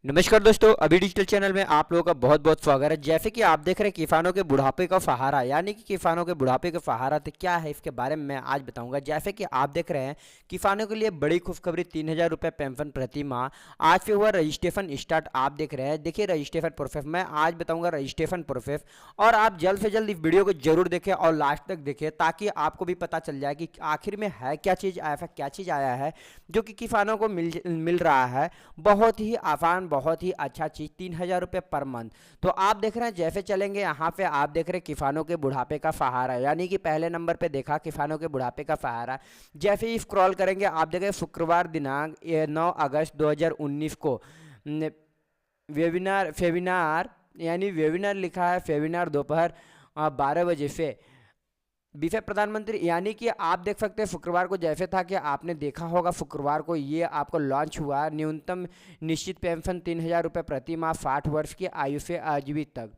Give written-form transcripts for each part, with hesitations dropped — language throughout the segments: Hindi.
नमस्कार दोस्तों, अभी डिजिटल चैनल में आप लोगों का बहुत बहुत स्वागत है। जैसे कि आप देख रहे हैं किसानों के बुढ़ापे का सहारा, यानी कि किसानों के बुढ़ापे का सहारा तो क्या है, इसके बारे में मैं आज बताऊंगा। जैसे कि आप देख रहे हैं किसानों के लिए बड़ी खुशखबरी, 3,000 रुपये पेंशन प्रति माह। आज से हुआ रजिस्ट्रेशन स्टार्ट। आप देख रहे हैं, देखिए रजिस्ट्रेशन प्रोसेस मैं आज बताऊँगा, रजिस्ट्रेशन प्रोसेस। और आप जल्द से जल्द इस वीडियो को जरूर देखें और लास्ट तक देखें, ताकि आपको भी पता चल जाए कि आखिर में है क्या चीज़, ऐसा क्या चीज़ आया है जो कि किसानों को मिल रहा है। बहुत ही आसान, बहुत ही अच्छा चीज़, 3,000 रुपये पर मंथ। तो आप देख रहे हैं, जैसे चलेंगे यहाँ पे आप देख रहे हैं किसानों के बुढ़ापे का सहारा, यानी कि पहले नंबर पे देखा किसानों के बुढ़ापे का सहारा। जैसे ही स्क्रॉल करेंगे आप देखेंगे शुक्रवार दिनांक 9 अगस्त 2019 को वेबिनार फेबिनार, यानी वेबिनार लिखा है, फेबिनार दोपहर 12 बजे से विषय प्रधानमंत्री, यानी कि आप देख सकते हैं शुक्रवार को जैसे था कि आपने देखा होगा शुक्रवार को ये आपको लॉन्च हुआ। न्यूनतम निश्चित पेंशन 3,000 रुपये प्रति माह 60 वर्ष की आयु से आजीवित तक।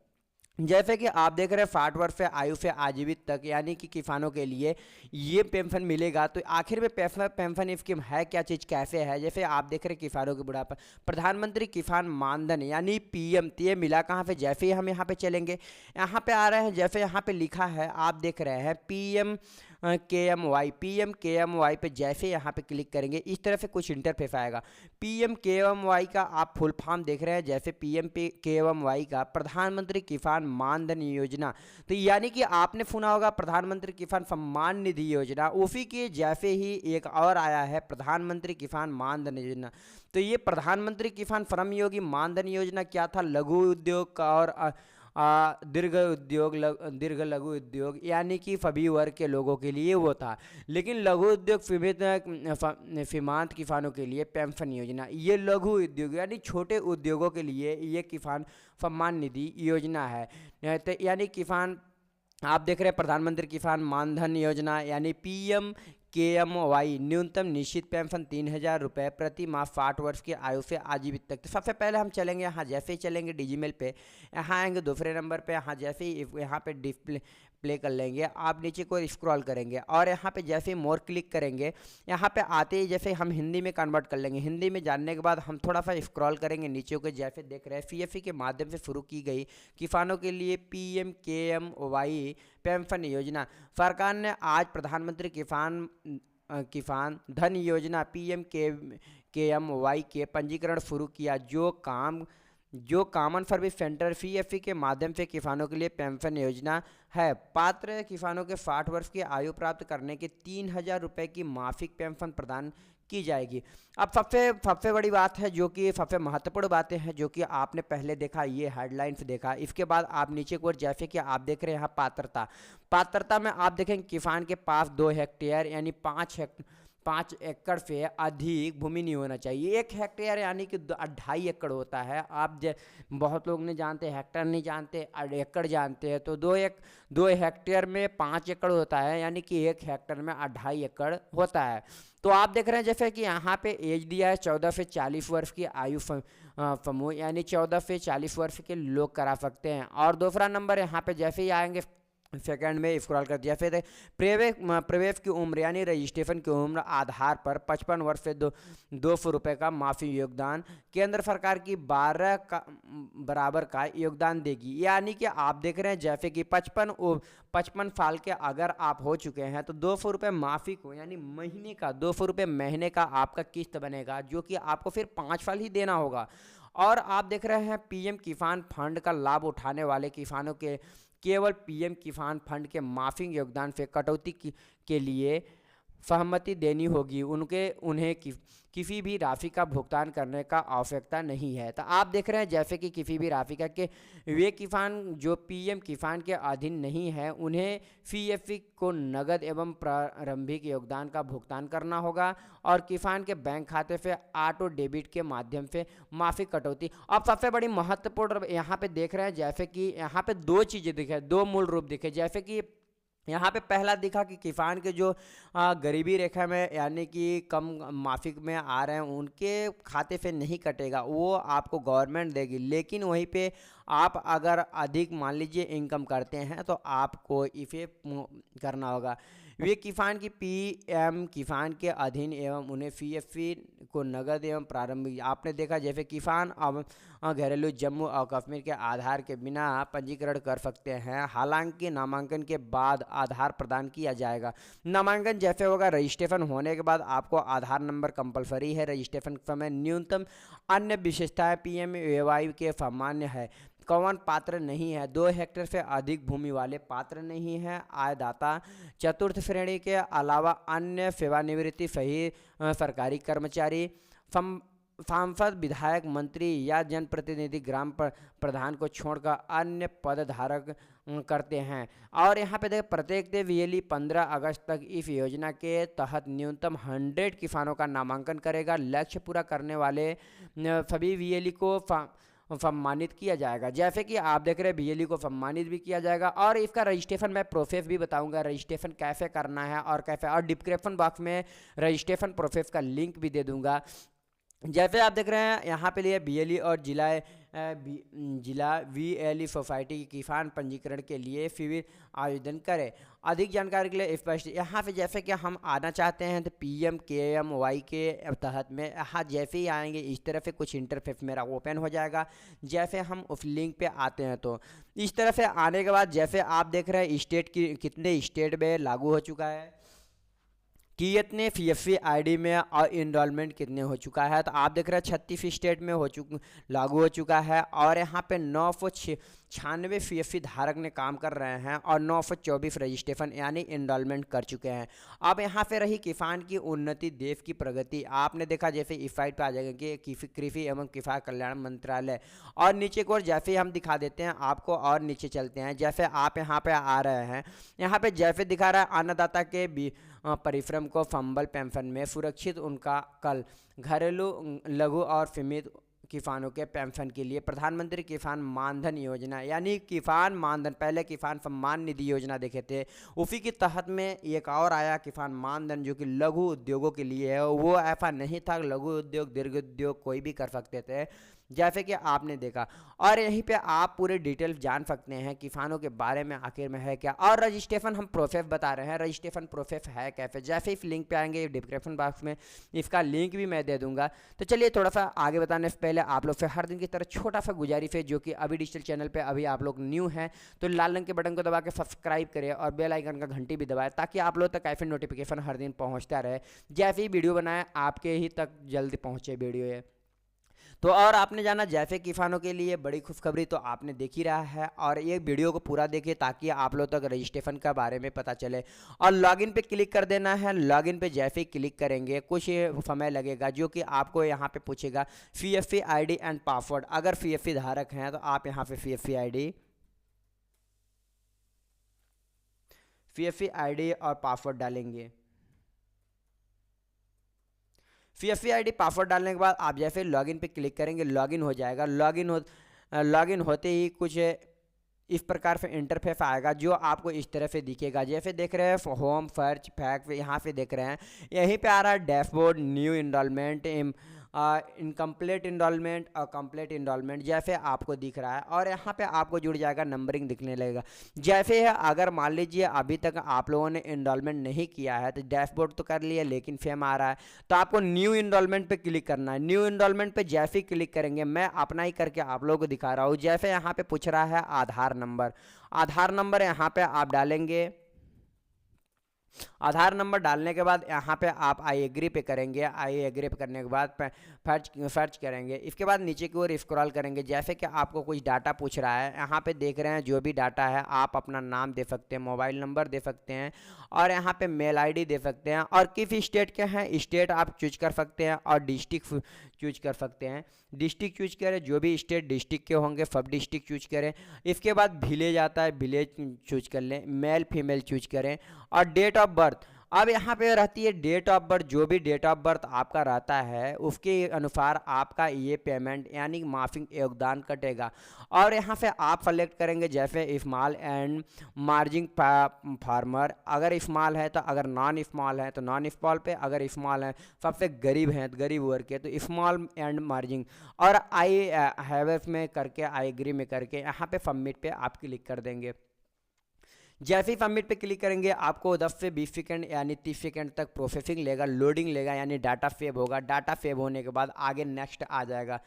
जैसे कि आप देख रहे हैं 60 वर्ष से आयु से आजीवित तक, यानी कि किसानों के लिए ये पेंशन मिलेगा। तो आखिर में पेंशन स्कीम है क्या चीज़, कैसे है। जैसे आप देख रहे हैं किसानों के बुढ़ापा, प्रधानमंत्री किसान मानधन यानी पीएम, तो ये मिला कहाँ पे। जैसे ही हम यहाँ पे चलेंगे, यहाँ पे आ रहे हैं, जैसे यहाँ पे लिखा है आप देख रहे हैं पीएम पे जैसे यहाँ पे क्लिक करेंगे इस तरह से कुछ इंटरफेस आएगा। पीएम का आप फुल फॉर्म देख रहे हैं, जैसे पीएम का प्रधानमंत्री किसान मानधन योजना। तो यानी कि आपने सुना होगा प्रधानमंत्री किसान सम्मान निधि योजना, उसी के जैसे ही एक और आया है प्रधानमंत्री किसान मानधन योजना। तो ये प्रधानमंत्री किसान श्रमयोगी मानधन योजना क्या था, लघु उद्योग का और दीर्घ लघु उद्योग, यानी कि सभी वर्ग के लोगों के लिए वो था। लेकिन लघु उद्योग सीमांत किसानों के लिए पेंशन योजना, ये लघु उद्योग यानी छोटे उद्योगों के लिए ये किसान सम्मान निधि योजना है। तो यानी किसान, आप देख रहे हैं प्रधानमंत्री किसान मानधन योजना यानी PMKMY, न्यूनतम निश्चित पेंशन 3,000 रुपये प्रति माह 60 वर्ष की आयु से आजीवित तक। तो सबसे पहले हम चलेंगे यहाँ, जैसे ही चलेंगे डिजीमेल पे, यहाँ आएंगे दूसरे नंबर पे, यहाँ जैसे ही यहाँ पे डिस्प्ले प्ले कर लेंगे, आप नीचे को स्क्रॉल करेंगे और यहाँ पे जैसे ही मोर क्लिक करेंगे, यहाँ पे आते ही जैसे हम हिंदी में कन्वर्ट कर लेंगे। हिंदी में जानने के बाद हम थोड़ा सा स्क्रॉल करेंगे नीचे को, जैसे देख रहे हैं CFE के माध्यम से शुरू की गई किसानों के लिए PMKMY पेंशन योजना। सरकार ने आज प्रधानमंत्री किसान धन योजना PMKMY के पंजीकरण शुरू किया, जो कॉमन सर्विस सेंटर CFE के माध्यम से किसानों के लिए पेंशन योजना है। पात्र किसानों के 60 वर्ष की आयु प्राप्त करने के 3,000 रुपये की मासिक पेंशन प्रदान की जाएगी। अब सबसे बड़ी बात है, जो कि सबसे महत्वपूर्ण बातें हैं, जो कि आपने पहले देखा, ये हेडलाइंस देखा। इसके बाद आप नीचे की ओर जैसे कि आप देख रहे हैं यहाँ पात्रता में आप देखेंगे किसान के पास 2 हेक्टेयर यानी 5 एकड़ से अधिक भूमि नहीं होना चाहिए। 1 हेक्टेयर यानी कि 2.5 एकड़ होता है। आप बहुत लोग नहीं जानते, हेक्टेयर नहीं जानते, एकड़ जानते हैं। तो 2 हेक्टेयर में 5 एकड़ होता है, यानी कि 1 हेक्टेयर में 2.5 एकड़ होता है। तो आप देख रहे हैं जैसे कि यहाँ पे एज दिया है 14 से 40 वर्ष की आयु समूह, यानी 14 से 40 वर्ष के लोग करा सकते हैं। और दूसरा नंबर यहाँ पे जैसे ही आएंगे सेकंड में स्क्रॉल कर दिया, फिर प्रवेश की उम्र यानी रजिस्ट्रेशन की उम्र आधार पर 55 वर्ष से 200 रुपये का माफी योगदान केंद्र सरकार की 12 का बराबर का योगदान देगी। यानी कि आप देख रहे हैं जैसे कि 55 साल के अगर आप हो चुके हैं तो 200 रुपये माफी को, यानी महीने का 200 रुपये महीने का आपका किस्त बनेगा, जो कि आपको फिर 5 साल ही देना होगा। और आप देख रहे हैं PM किसान फंड का लाभ उठाने वाले किसानों के केवल PM किसान फंड के माफी योगदान से कटौती के लिए सहमति देनी होगी। उन्हें किसी भी राशि का भुगतान करने का आवश्यकता नहीं है। तो आप देख रहे हैं जैसे कि किसी भी राशि का, कि वे किसान जो PM किसान के अधीन नहीं है, उन्हें CFE को नगद एवं प्रारंभिक योगदान का भुगतान करना होगा और किसान के बैंक खाते से ऑटो डेबिट के माध्यम से माफी कटौती। अब सबसे बड़ी महत्वपूर्ण यहाँ पे देख रहे हैं, जैसे कि यहाँ पे 2 चीज़ें दिखे, 2 मूल रूप दिखे। जैसे कि यहाँ पे पहला दिखा कि किसान के जो गरीबी रेखा में यानी कि कम माफिक में आ रहे हैं, उनके खाते से नहीं कटेगा, वो आपको गवर्नमेंट देगी। लेकिन वहीं पे आप अगर अधिक मान लीजिए इनकम करते हैं तो आपको इसे करना होगा। वे किसान की पीएम किसान के अधीन एवं उन्हें पीएफपी को नगद एवं प्रारंभिक, आपने देखा जैसे किसान अब घरेलू जम्मू और कश्मीर के आधार के बिना पंजीकरण कर सकते हैं। हालांकि नामांकन के बाद आधार प्रदान किया जाएगा। नामांकन जैसे होगा, रजिस्ट्रेशन होने के बाद आपको आधार नंबर कंपलसरी है। रजिस्ट्रेशन समय न्यूनतम अन्य विशेषताएं पीएमएवाई के सामान्य है। कौन पात्र नहीं है? 2 हेक्टेयर से अधिक भूमि वाले पात्र नहीं है। आयदाता चतुर्थ श्रेणी के अलावा अन्य सेवानिवृत्ति सही सरकारी कर्मचारी, सांसद, विधायक, मंत्री या जनप्रतिनिधि ग्राम प्रधान को छोड़कर अन्य पद धारक करते हैं। और यहाँ पे देखिए प्रत्येक वीएलई 15 अगस्त तक इस योजना के तहत न्यूनतम 100 किसानों का नामांकन करेगा। लक्ष्य पूरा करने वाले सभी वीएलई को सम्मानित किया जाएगा। जैसे कि आप देख रहे हैं बीएलई को सम्मानित भी किया जाएगा। और इसका रजिस्ट्रेशन मैं प्रोसेस भी बताऊंगा, रजिस्ट्रेशन कैसे करना है और कैसे, और डिस्क्रिप्शन बॉक्स में रजिस्ट्रेशन प्रोसेस का लिंक भी दे दूंगा। जैसे आप देख रहे हैं यहाँ पे लिए बीएलई और जिला वीएलई सोसाइटी की किसान पंजीकरण के लिए शिविर आयोजन करें। अधिक जानकारी के लिए स्पष्ट यहाँ पे जैसे कि हम आना चाहते हैं तो PMKMY के तहत में यहाँ जैसे ही आएंगे इस तरह से कुछ इंटरफेस मेरा ओपन हो जाएगा। जैसे हम उस लिंक पे आते हैं तो इस तरह से आने के बाद जैसे आप देख रहे हैं स्टेट की कितने स्टेट में लागू हो चुका है, कि इतने PFC ID में और इनरोलमेंट कितने हो चुका है। तो आप देख रहे हैं 36 स्टेट में लागू हो चुका है। और यहाँ पे 996 PFC धारक ने काम कर रहे हैं और 924 रजिस्ट्रेशन यानी इनरोलमेंट कर चुके हैं। अब यहाँ पे रही किसान की उन्नति, देश की प्रगति। आपने देखा जैसे इस साइड पे आ जाएगा कि कृषि एवं किसान कल्याण मंत्रालय, और नीचे को जैसे ही हम दिखा देते हैं आपको, और नीचे चलते हैं। जैसे आप यहाँ पे आ रहे हैं, यहाँ पे जैसे दिखा रहा है अन्नदाता के परिश्रम को फंबल पेंशन में सुरक्षित उनका कल, घरेलू लघु और सीमित किसानों के पेंशन के लिए प्रधानमंत्री किसान मानधन योजना, यानी किसान मानधन, पहले किसान सम्मान निधि योजना देखे थे, उसी के तहत में एक और आया किसान मानधन जो कि लघु उद्योगों के लिए है। वो ऐसा नहीं था, लघु उद्योग दीर्घ उद्योग कोई भी कर सकते थे जैसे कि आपने देखा। और यहीं पे आप पूरे डिटेल्स जान सकते हैं किसानों के बारे में आखिर में है क्या। और रजिस्ट्रेशन हम प्रोसेस बता रहे हैं, रजिस्ट्रेशन प्रोसेस है कैसे। जैसे इस लिंक पे आएंगे डिस्क्रिप्शन बॉक्स में इसका लिंक भी मैं दे दूंगा। तो चलिए थोड़ा सा आगे बताने से पहले आप लोग से हर दिन की तरह छोटा सा गुजारिश है, जो कि अभी डिजिटल चैनल पर अभी आप लोग न्यू हैं तो लाल रंग के बटन को दबा के सब्सक्राइब करें और बेल आइकन का घंटी भी दबाएं, ताकि आप लोग तक ऐसे नोटिफिकेशन हर दिन पहुँचता रहे। जैसे ही वीडियो बनाए आपके ही तक जल्दी पहुँचे वीडियो है। तो और आपने जाना जैसे किसानों के लिए बड़ी खुशखबरी तो आपने देख ही रहा है, और ये वीडियो को पूरा देखिए ताकि आप लोग तक रजिस्ट्रेशन का बारे में पता चले। और लॉगिन पे क्लिक कर देना है। लॉगिन पे जैसे ही क्लिक करेंगे कुछ समय लगेगा, जो कि आपको यहाँ पे पूछेगा PFC ID एंड पासवर्ड। अगर PFC धारक हैं तो आप यहाँ पे PFC ID और पासवर्ड डालेंगे। PFC ID पासवर्ड डालने के बाद आप जैसे लॉगिन पे क्लिक करेंगे लॉगिन हो जाएगा। लॉगिन होते ही कुछ इस प्रकार से इंटरफेस आएगा जो आपको इस तरह से दिखेगा। जैसे देख रहे हैं होम, सर्च, फैक्ट, यहाँ पे देख रहे हैं यहीं पे आ रहा है dashboard, new enrolment, incomplete enrolment और कंप्लीट इनरोलमेंट जैसे आपको दिख रहा है। और यहाँ पे आपको जुड़ जाएगा, नंबरिंग दिखने लगेगा। जैसे है अगर मान लीजिए अभी तक आप लोगों ने इनरोलमेंट नहीं किया है तो डैशबोर्ड तो कर लिया लेकिन फेम आ रहा है, तो आपको न्यू इनरोलमेंट पे क्लिक करना है। न्यू इनरोलमेंट पे जैसे ही क्लिक करेंगे, मैं अपना ही करके आप लोगों को दिखा रहा हूँ। जैसे यहाँ पे पूछ रहा है आधार नंबर यहाँ पे आप डालेंगे। आधार नंबर डालने के बाद यहाँ पे आप आई एग्री पे करेंगे। आई एग्री पे करने के बाद सर्च करेंगे। इसके बाद नीचे की ओर स्क्रॉल करेंगे। जैसे कि आपको कुछ डाटा पूछ रहा है, यहाँ पे देख रहे हैं जो भी डाटा है आप अपना नाम दे सकते हैं, मोबाइल नंबर दे सकते हैं और यहाँ पे मेल ID दे सकते हैं। और किस स्टेट के हैं स्टेट आप चूज कर सकते हैं और डिस्ट्रिक्ट चूज कर सकते हैं। डिस्ट्रिक्ट चूज करें, जो भी स्टेट डिस्ट्रिक्ट के होंगे सब डिस्ट्रिक्ट चूज करें। इसके बाद विलेज आता है, विलेज चूज कर लें। मेल फीमेल चूज करें और डेट ऑफ बर्थ। अब यहाँ पे रहती है डेट ऑफ बर्थ। जो भी डेट ऑफ बर्थ आपका रहता है उसके अनुसार आपका ये पेमेंट यानी माफिंग योगदान कटेगा। और यहाँ से आप सेलेक्ट करेंगे जैसे स्मॉल एंड मार्जिन फार्मर, अगर स्मॉल है तो, अगर नॉन स्मॉल है तो नॉन स्मॉल पे, अगर स्मॉल है सबसे गरीब हैं तो गरीब वर्ग के तो स्मॉल एंड मार्जिन। और आई हैव में करके, आई एग्री में करके यहाँ पे सबमिट पे आप क्लिक कर देंगे। जैसे ही सबमिट पे क्लिक करेंगे आपको 10 से 20 सेकंड यानी 30 सेकंड तक प्रोसेसिंग लेगा, लोडिंग लेगा, यानी डाटा सेव होगा। डाटा सेव होने के बाद आगे नेक्स्ट आ जाएगा।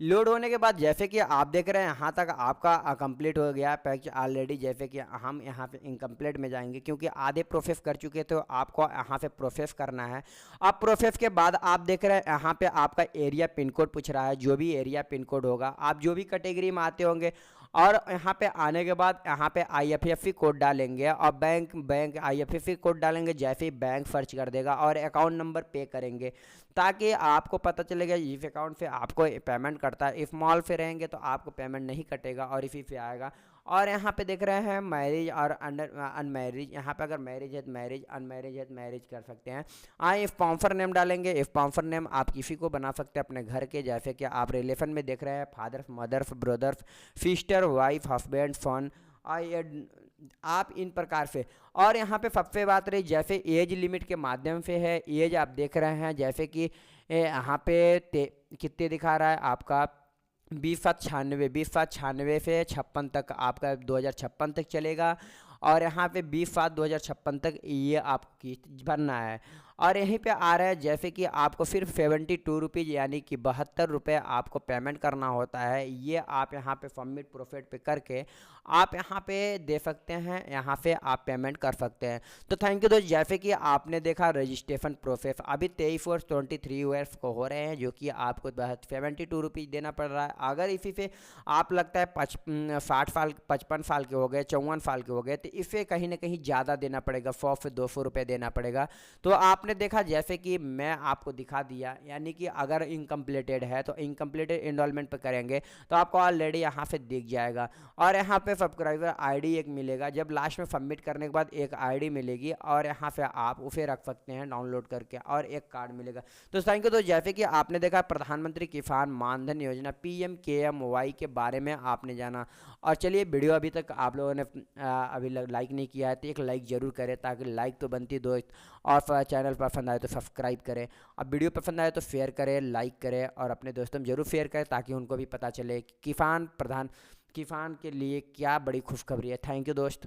लोड होने के बाद जैसे कि आप देख रहे हैं यहाँ तक आपका कंप्लीट हो गया पैच ऑलरेडी। जैसे कि हम यहाँ पे इनकम्प्लीट में जाएंगे क्योंकि आधे प्रोसेस कर चुके थे, तो आपको यहाँ पे प्रोसेस करना है। अब प्रोसेस के बाद आप देख रहे हैं यहाँ पे आपका एरिया पिन कोड पूछ रहा है। जो भी एरिया पिन कोड होगा, आप जो भी कैटेगरी में आते होंगे, और यहाँ पे आने के बाद यहाँ पे IFSC कोड डालेंगे और बैंक IFSC कोड डालेंगे। जैसे ही बैंक सर्च कर देगा और अकाउंट नंबर पे करेंगे, ताकि आपको पता चलेगा इस अकाउंट से आपको पेमेंट करता है। इफ मॉल पे रहेंगे तो आपको पेमेंट नहीं कटेगा और इसी से आएगा। और यहाँ पे देख रहे हैं मैरिज और अनमैरिज। यहाँ पे अगर मैरिज है तो मैरिज, अनमैरिज है तो मैरिज कर सकते हैं। स्पॉन्सर नेम डालेंगे। स्पॉन्सर नेम आप किसी को बना सकते हैं अपने घर के, जैसे कि आप रिलेशन में देख रहे हैं, fathers, mothers, brothers, sister, wife, husband, son. आप इन प्रकार से। और यहाँ पे सबसे बात रही जैसे एज लिमिट के माध्यम से है। एज आप देख रहे हैं जैसे कि यहाँ पे कितने दिखा रहा है आपका 20/96, 20/96 से 56 तक आपका 2056 तक चलेगा। और यहाँ पे 20/7/2056 तक ये आपको किस्त भरना है। और यहीं पे आ रहा है जैसे कि आपको सिर्फ 72 रुपीज़ यानी कि 72 रुपये आपको पेमेंट करना होता है। ये आप यहाँ पे सबमिट प्रोफिट पे करके आप यहाँ पे दे सकते हैं, यहाँ से आप पेमेंट कर सकते हैं। तो थैंक यू दोस्त। जैसे कि आपने देखा रजिस्ट्रेशन प्रोसेस अभी 23 वर्ष 23 ईयर्स को हो रहे हैं, जो कि आपको 72 रुपीज़ देना पड़ रहा है। अगर इसी से आप लगता है 60 साल 55 साल के हो गए, 54 साल के हो गए, तो इसे कहीं ना कहीं ज़्यादा देना पड़ेगा, 100 से 200 रुपये देना पड़ेगा। तो आपने देखा जैसे कि मैं आपको दिखा दिया, यानी कि अगर इनकम्प्लीटेड है तो इनकम्प्लीटेड इनरोलमेंट पर करेंगे तो आपको ऑलरेडी यहाँ से दिख जाएगा। और यहाँ पे सब्सक्राइबर आईडी एक मिलेगा, जब लास्ट में सबमिट करने के बाद एक आईडी मिलेगी और यहाँ से आप उसे रख सकते हैं डाउनलोड करके, और एक कार्ड मिलेगा। तो थैंक यू। तो जैसे कि आपने देखा प्रधानमंत्री किसान मानधन योजना PMKMY के बारे में आपने जाना। और चलिए, वीडियो अभी तक आप लोगों ने अभी लाइक नहीं किया है तो एक लाइक ज़रूर करें, ताकि लाइक तो बनती दोस्त। और चैनल पसंद आए तो सब्सक्राइब करें, और वीडियो पसंद आए तो शेयर करें, लाइक करें, और अपने दोस्तों में ज़रूर शेयर करें ताकि उनको भी पता चले किसान के लिए क्या बड़ी खुशखबरी है। थैंक यू दोस्त।